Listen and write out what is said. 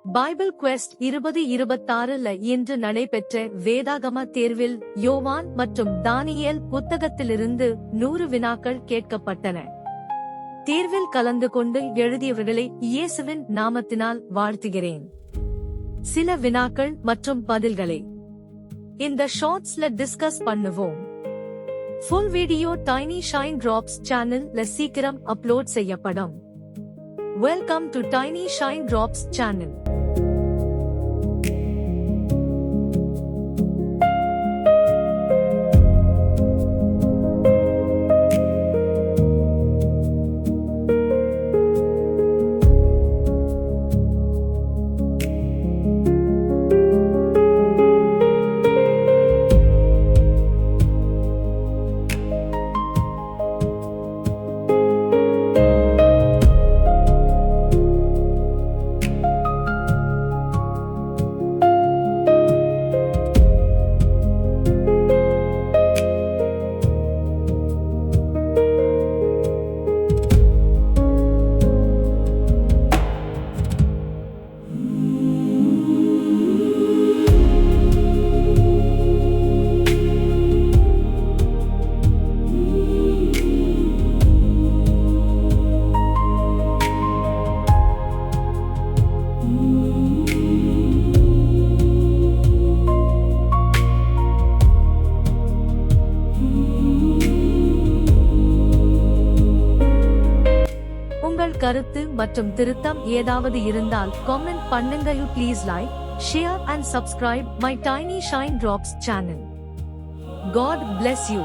Bible quest 2026 இன்று நடைபெற்ற வேதாகம தேர்வில் யோவான் மற்றும் தானியேல் புத்தகத்திலிருந்து 100 வினாக்கள் கேட்கப்பட்டன. தேர்வில் கலந்து கொண்டு எழுதியவர்களை இயேசுவின் நாமத்தினால் வாழ்த்துகிறேன். சில வினாக்கள் மற்றும் பதில்களை இந்த ஷார்ட்ஸ்ல டிஸ்கஸ் பண்ணுவோம். Full video tiny shine drops சேனல்ல சீக்கிரம் அப்லோட் செய்யப்படும். Welcome to tiny shine drops channel. உங்கள் கருத்து மற்றும் திருத்தம் ஏதாவது இருந்தால் காமெண்ட் பண்ணுங்க. Please like, share and subscribe my tiny shine drops channel. God bless you.